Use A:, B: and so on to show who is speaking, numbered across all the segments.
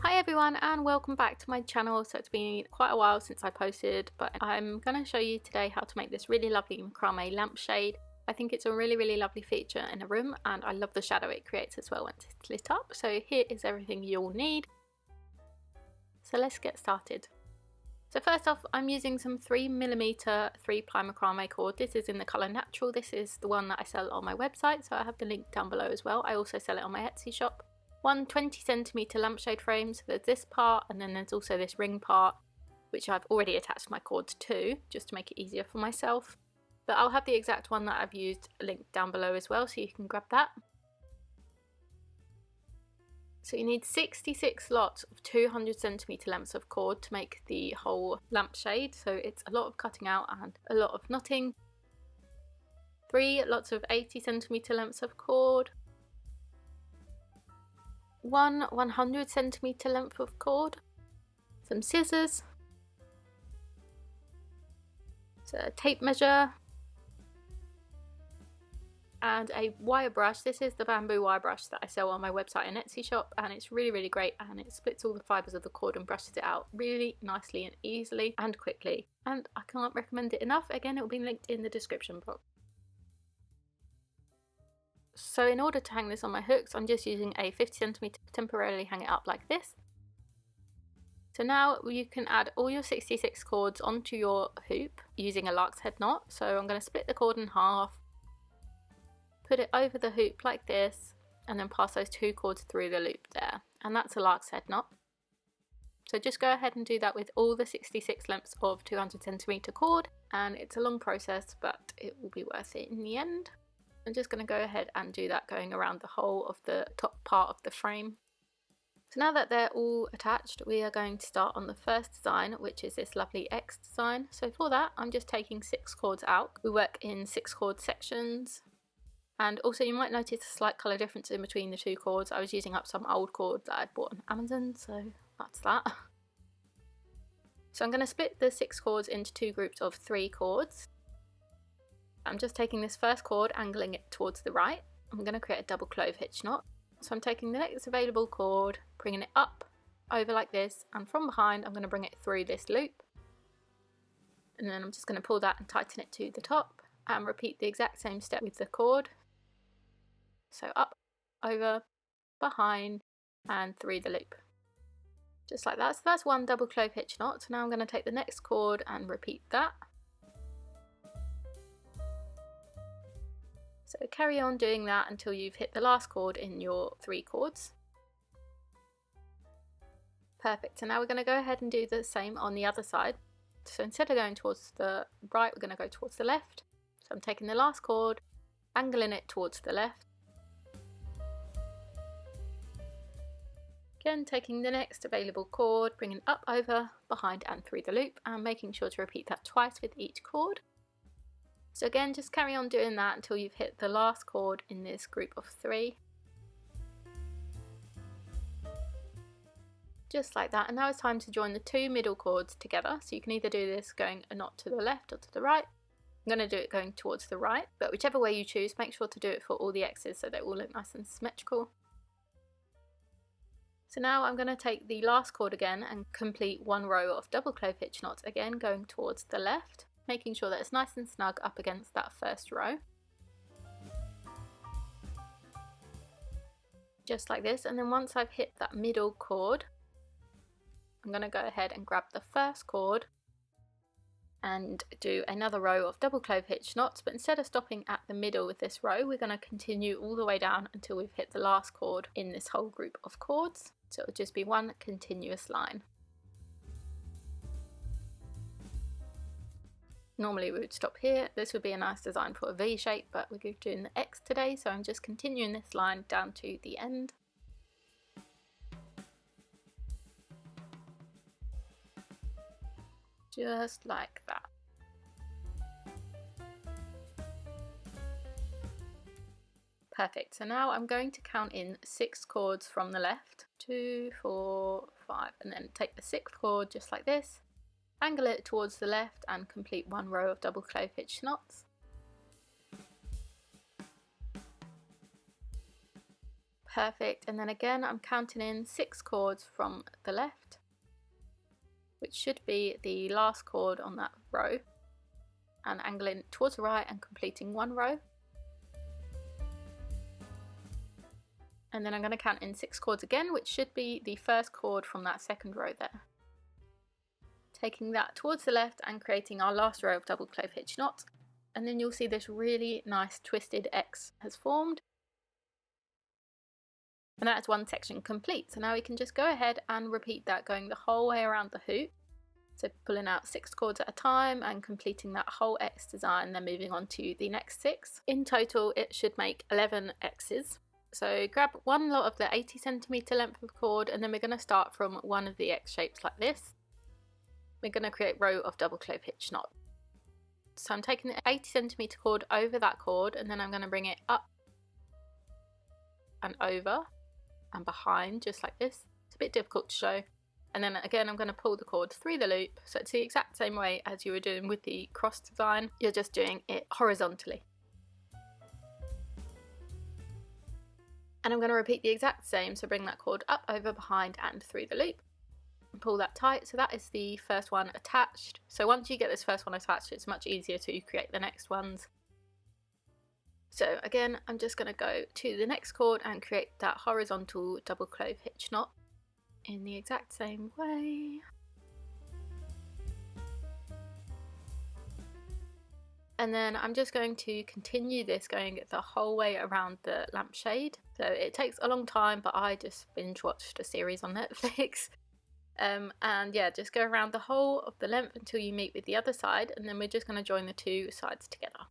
A: Hi everyone and welcome back to my channel. So it's been quite a while since I posted, but I'm going to show you today how to make this really lovely macrame lampshade. I think it's a really lovely feature in a room, and I love the shadow it creates as well once it's lit up. So here is everything you'll need. So let's get started. So first off, I'm using some 3mm 3-ply macrame cord. This is in the colour Natural. This is the one that I sell on my website, so I have the link down below as well. I also sell it on my Etsy shop. One 20cm lampshade frame, so there's this part and then there's also this ring part, which I've already attached my cords to, just to make it easier for myself. But I'll have the exact one that I've used linked down below as well, so you can grab that. So you need 66 lots of 200cm lengths of cord to make the whole lampshade, so it's a lot of cutting out and a lot of knotting. 3 lots of 80cm lengths of cord. 1 100cm length of cord, some scissors, so a tape measure, and a wire brush. This is the bamboo wire brush that I sell on my website and Etsy shop, and it's really great, and it splits all the fibres of the cord and brushes it out really nicely and easily and quickly, and I can't recommend it enough. Again, it will be linked in the description box. So in order to hang this on my hooks, I'm just using a 50cm to temporarily hang it up like this. So now you can add all your 66 cords onto your hoop using a lark's head knot. So I'm going to split the cord in half, put it over the hoop like this, and then pass those 2 cords through the loop there. And that's a lark's head knot. So just go ahead and do that with all the 66 lengths of 200cm cord, and it's a long process, but it will be worth it in the end. I'm just going to go ahead and do that going around the whole of the top part of the frame. So now that they're all attached, we are going to start on the first design, which is this lovely X design. So for that, I'm just taking 6 cords out. We work in 6 cord sections. And also you might notice a slight colour difference in between the 2 cords. I was using up some old cord that I'd bought on Amazon, so that's that. So I'm going to split the 6 cords into 2 groups of 3 cords. I'm just taking this first cord, angling it towards the right. I'm going to create a double clove hitch knot. So I'm taking the next available cord, bringing it up, over like this, and from behind I'm going to bring it through this loop. And then I'm just going to pull that and tighten it to the top, and repeat the exact same step with the cord. So up, over, behind, and through the loop. Just like that. So that's one double clove hitch knot. So now I'm going to take the next cord and repeat that. So carry on doing that until you've hit the last cord in your 3 cords. Perfect. So now we're going to go ahead and do the same on the other side. So instead of going towards the right, we're going to go towards the left. So I'm taking the last cord, angling it towards the left. Again, taking the next available cord, bringing it up, over, behind and through the loop, and making sure to repeat that twice with each cord. So again, just carry on doing that until you've hit the last cord in this group of 3. Just like that. And now it's time to join the 2 middle cords together. So you can either do this going a knot to the left or to the right. I'm going to do it going towards the right, but whichever way you choose, make sure to do it for all the X's so they all look nice and symmetrical. So now I'm going to take the last cord again and complete 1 row of double clove hitch knots, again going towards the left, making sure that it's nice and snug up against that first row. Just like this, and then once I've hit that middle cord, I'm going to go ahead and grab the first cord and do another row of double clove hitch knots, but instead of stopping at the middle with this row, we're going to continue all the way down until we've hit the last cord in this whole group of cords. So it'll just be one continuous line. Normally we would stop here. This would be a nice design for a V shape, but we're doing the X today, so I'm just continuing this line down to the end. Just like that. Perfect. So now I'm going to count in 6 cords from the left. 2, 4, 5, and then take the 6th cord just like this. Angle it towards the left and complete 1 row of double clove hitch knots. Perfect. And then again, I'm counting in 6 cords from the left, which should be the last cord on that row, and angling towards the right and completing 1 row. And then I'm going to count in 6 cords again, which should be the first cord from that second row there. Taking that towards the left and creating our last row of double clove hitch knots, and then you'll see this really nice twisted X has formed. And that's one section complete. So now we can just go ahead and repeat that, going the whole way around the hoop. So pulling out 6 cords at a time and completing that whole X design, then moving on to the next 6. In total, it should make 11 X's. So grab one lot of the 80cm length of cord, and then we're going to start from one of the X shapes like this. We're going to create a row of double clove hitch knot. So I'm taking the 80cm cord over that cord, and then I'm going to bring it up and over and behind, just like this. It's a bit difficult to show. And then again, I'm going to pull the cord through the loop. So it's the exact same way as you were doing with the cross design. You're just doing it horizontally. And I'm going to repeat the exact same. So bring that cord up, over, behind and through the loop. And pull that tight. So that is the first one attached. So once you get this first one attached, it's much easier to create the next ones. So again, I'm just going to go to the next cord and create that horizontal double clove hitch knot in the exact same way. And then I'm just going to continue this, going the whole way around the lampshade. So it takes a long time, but I just binge watched a series on Netflix. And yeah, just go around the whole of the length until you meet with the other side, and then we're just going to join the 2 sides together.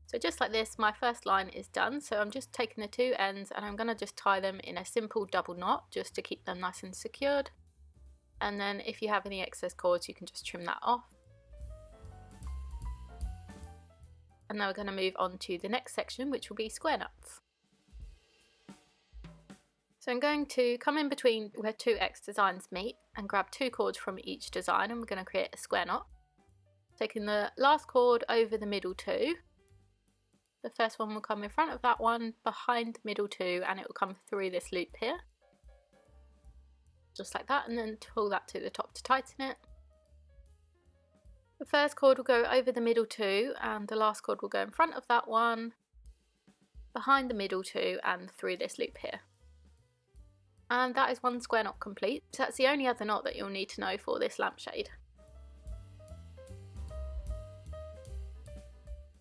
A: So just like this, my first line is done. So I'm just taking the 2 ends and I'm going to just tie them in a simple double knot just to keep them nice and secured. And then if you have any excess cords, you can just trim that off. And now we're going to move on to the next section, which will be square knots. So I'm going to come in between where 2 X designs meet and grab 2 cords from each design, and we're going to create a square knot. Taking the last cord over the middle 2. The first one will come in front of that one, behind the middle 2, and it will come through this loop here. Just like that, and then pull that to the top to tighten it. The first cord will go over the middle 2, and the last cord will go in front of that one, behind the middle 2, and through this loop here. And that is one square knot complete. So that's the only other knot that you'll need to know for this lampshade.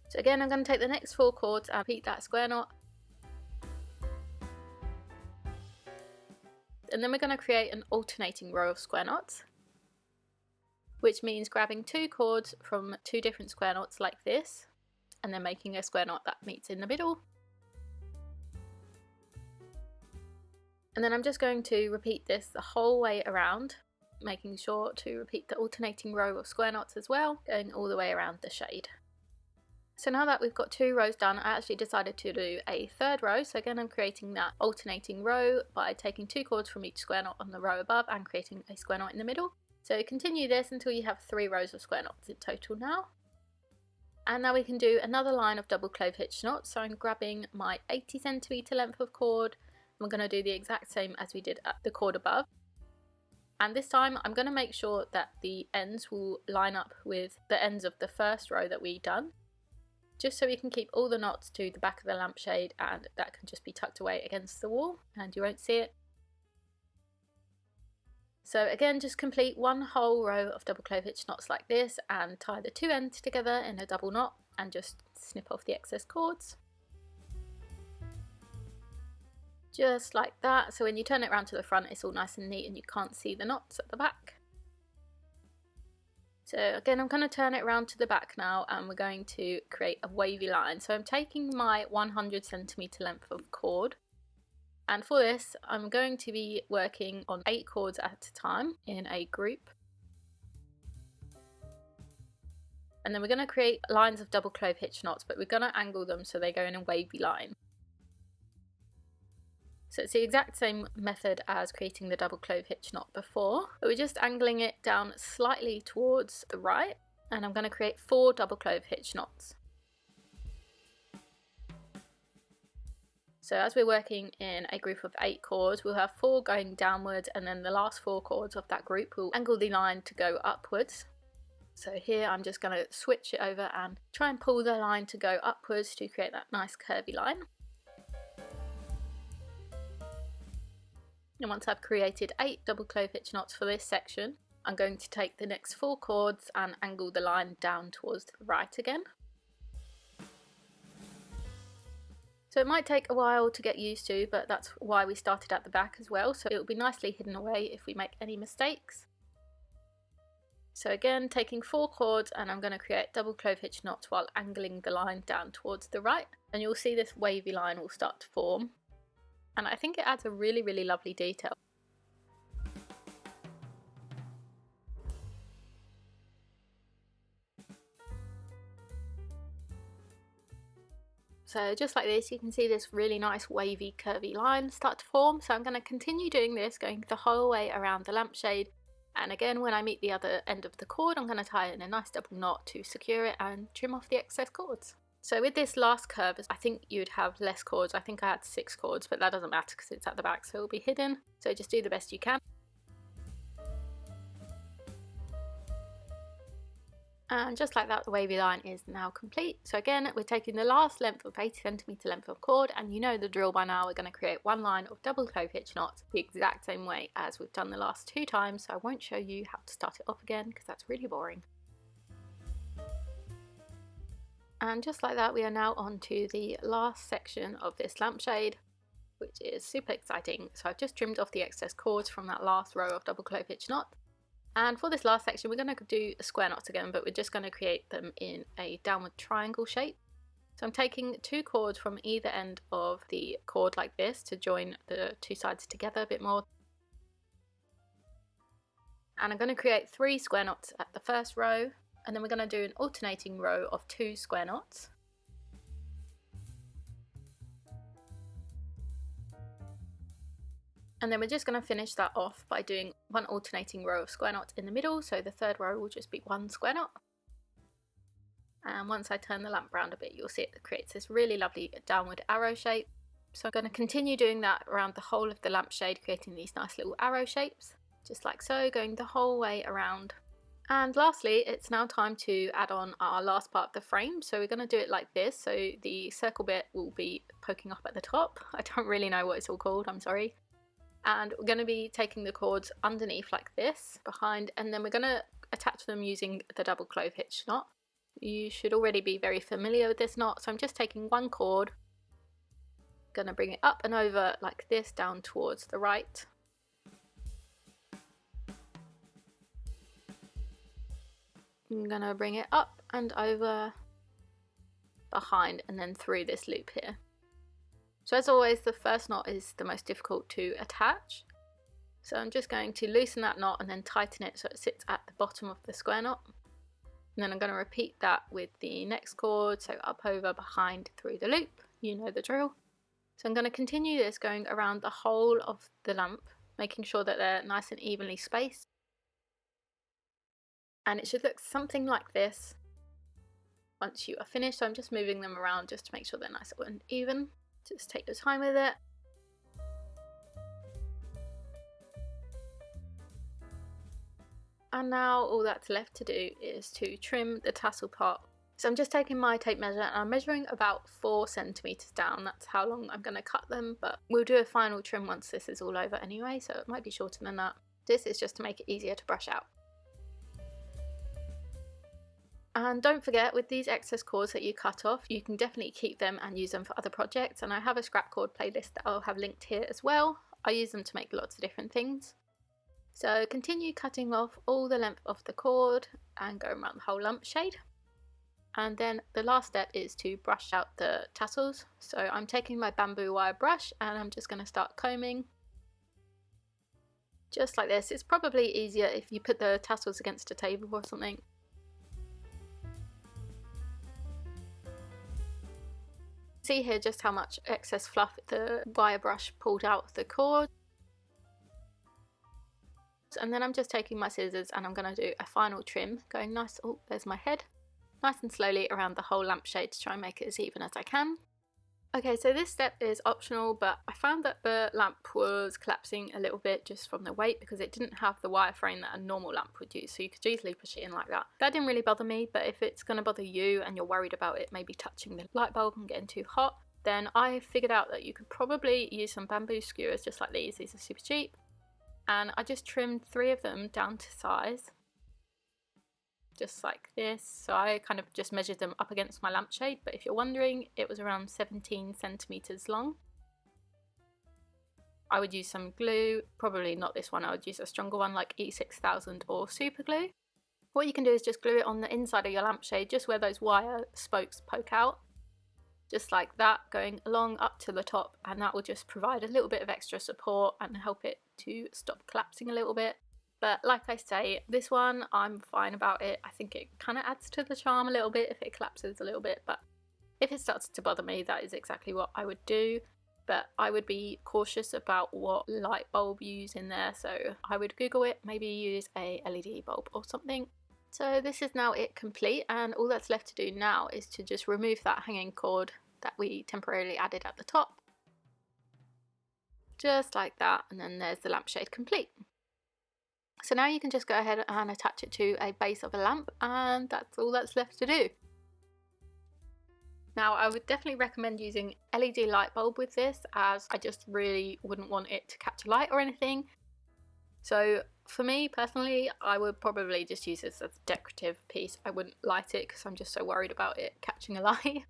A: So again, I'm going to take the next 4 cords and repeat that square knot. And then we're going to create an alternating row of square knots, which means grabbing 2 cords from 2 different square knots like this, and then making a square knot that meets in the middle. And then I'm just going to repeat this the whole way around, making sure to repeat the alternating row of square knots as well, going all the way around the shade. So now that we've got 2 rows done, I actually decided to do a 3rd row. So again, I'm creating that alternating row by taking 2 cords from each square knot on the row above and creating a square knot in the middle. So continue this until you have 3 rows of square knots in total now. And now we can do another line of double clove hitch knots. So I'm grabbing my 80cm length of cord. We're going to do the exact same as we did at the cord above. And this time I'm going to make sure that the ends will line up with the ends of the first row that we've done, just so we can keep all the knots to the back of the lampshade, and that can just be tucked away against the wall and you won't see it. So again, just complete one whole row of double clove hitch knots like this and tie the 2 ends together in a double knot and just snip off the excess cords. Just like that, so when you turn it around to the front, it's all nice and neat and you can't see the knots at the back. So again, I'm going to turn it around to the back now, and we're going to create a wavy line. So I'm taking my 100cm length of cord, and for this I'm going to be working on 8 cords at a time in a group. And then we're going to create lines of double clove hitch knots, but we're going to angle them so they go in a wavy line. So it's the exact same method as creating the double clove hitch knot before, but we're just angling it down slightly towards the right, and I'm going to create 4 double clove hitch knots. So as we're working in a group of 8 cords, we'll have 4 going downwards, and then the last 4 cords of that group will angle the line to go upwards. So here I'm just going to switch it over and try and pull the line to go upwards to create that nice curvy line. And once I've created 8 double clove hitch knots for this section, I'm going to take the next 4 cords and angle the line down towards the right again. So it might take a while to get used to, but that's why we started at the back as well, so it will be nicely hidden away if we make any mistakes. So again, taking 4 cords, and I'm going to create double clove hitch knots while angling the line down towards the right, and you'll see this wavy line will start to form, and I think it adds a really lovely detail. So just like this, you can see this really nice wavy curvy line start to form. So I'm going to continue doing this, going the whole way around the lampshade. And again, when I meet the other end of the cord, I'm going to tie it in a nice double knot to secure it and trim off the excess cords. So with this last curve, I think you'd have less cords. I think I had 6 cords, but that doesn't matter because it's at the back, so it'll be hidden. So just do the best you can. And just like that, the wavy line is now complete. So again, we're taking the last length of 80cm length of cord, and you know the drill by now. We're going to create 1 line of double clove hitch knots the exact same way as we've done the last 2 times, so I won't show you how to start it off again because that's really boring. And just like that, we are now on to the last section of this lampshade, which is super exciting. So I've just trimmed off the excess cords from that last row of double clove hitch knot. And for this last section, we're going to do square knots again, but we're just going to create them in a downward triangle shape. So I'm taking 2 cords from either end of the cord like this to join the 2 sides together a bit more. And I'm going to create 3 square knots at the first row, and then we're going to do an alternating row of 2 square knots. And then we're just going to finish that off by doing 1 alternating row of square knots in the middle, so the third row will just be 1 square knot. And once I turn the lamp round a bit, you'll see it creates this really lovely downward arrow shape. So I'm going to continue doing that around the whole of the lampshade, creating these nice little arrow shapes, just like so, going the whole way around. And lastly, it's now time to add on our last part of the frame. So we're going to do it like this, so the circle bit will be poking up at the top. I don't really know what it's all called, I'm sorry. And we're going to be taking the cords underneath like this, behind, and then we're going to attach them using the double clove hitch knot. You should already be very familiar with this knot, so I'm just taking 1 cord, going to bring it up and over like this down towards the right. I'm going to bring it up and over, behind, and then through this loop here. So as always, the first knot is the most difficult to attach. So I'm just going to loosen that knot and then tighten it so it sits at the bottom of the square knot. And then I'm going to repeat that with the next cord, so up, over, behind, through the loop. You know the drill. So I'm going to continue this going around the whole of the lamp, making sure that they're nice and evenly spaced. And it should look something like this once you are finished. So I'm just moving them around just to make sure they're nice and even. Just take your time with it. And now all that's left to do is to trim the tassel part. So I'm just taking my tape measure and I'm measuring about 4 centimeters down. That's how long I'm going to cut them, but we'll do a final trim once this is all over anyway, so it might be shorter than that. This is just to make it easier to brush out. And don't forget, with these excess cords that you cut off, you can definitely keep them and use them for other projects. And I have a scrap cord playlist that I'll have linked here as well. I use them to make lots of different things. So continue cutting off all the length of the cord and go around the whole lampshade. And then the last step is to brush out the tassels. So I'm taking my bamboo wire brush and I'm just going to start combing. Just like this. It's probably easier if you put the tassels against a table or something. See here just how much excess fluff the wire brush pulled out of the cord. And then I'm just taking my scissors and I'm going to do a final trim, going nice, oh there's my head, nice and slowly around the whole lampshade to try and make it as even as I can. Okay, so this step is optional, but I found that the lamp was collapsing a little bit just from the weight because it didn't have the wireframe that a normal lamp would use, so you could easily push it in like that. That didn't really bother me, but if it's going to bother you and you're worried about it maybe touching the light bulb and getting too hot, then I figured out that you could probably use some bamboo skewers just like these. These are super cheap. And I just trimmed 3 of them down to size. Just like this. So I kind of just measured them up against my lampshade, but if you're wondering, it was around 17 centimeters long. I would use some glue, probably not this one, I would use a stronger one like E6000 or super glue. What you can do is just glue it on the inside of your lampshade, just where those wire spokes poke out. Just like that, going along up to the top, and that will just provide a little bit of extra support and help it to stop collapsing a little bit. But like I say, this one, I'm fine about it. I think it kind of adds to the charm a little bit if it collapses a little bit, but if it starts to bother me, that is exactly what I would do. But I would be cautious about what light bulb you use in there, so I would Google it, maybe use a LED bulb or something. So this is now it complete, and all that's left to do now is to just remove that hanging cord that we temporarily added at the top. Just like that, and then there's the lampshade complete. So now you can just go ahead and attach it to a base of a lamp, and that's all that's left to do. Now I would definitely recommend using LED light bulb with this, as I just really wouldn't want it to catch light or anything. So for me personally, I would probably just use this as a decorative piece. I wouldn't light it because I'm just so worried about it catching a light.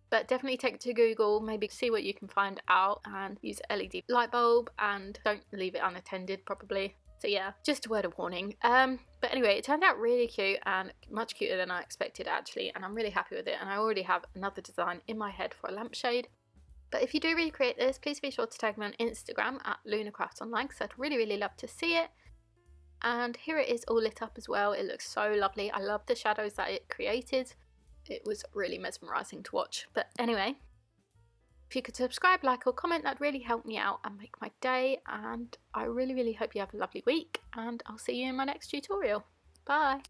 A: But definitely take it to Google, maybe see what you can find out and use a LED light bulb, and don't leave it unattended probably. So yeah, just a word of warning. But anyway, it turned out really cute and much cuter than I expected actually, and I'm really happy with it, and I already have another design in my head for a lampshade. But if you do recreate this, please be sure to tag me on Instagram at LunaCraftsOnline, because I'd really love to see it. And here it is all lit up as well. It looks so lovely. I love the shadows that it created. It was really mesmerising to watch. But anyway, if you could subscribe, like or comment, that'd really help me out and make my day. And I really hope you have a lovely week, and I'll see you in my next tutorial. Bye!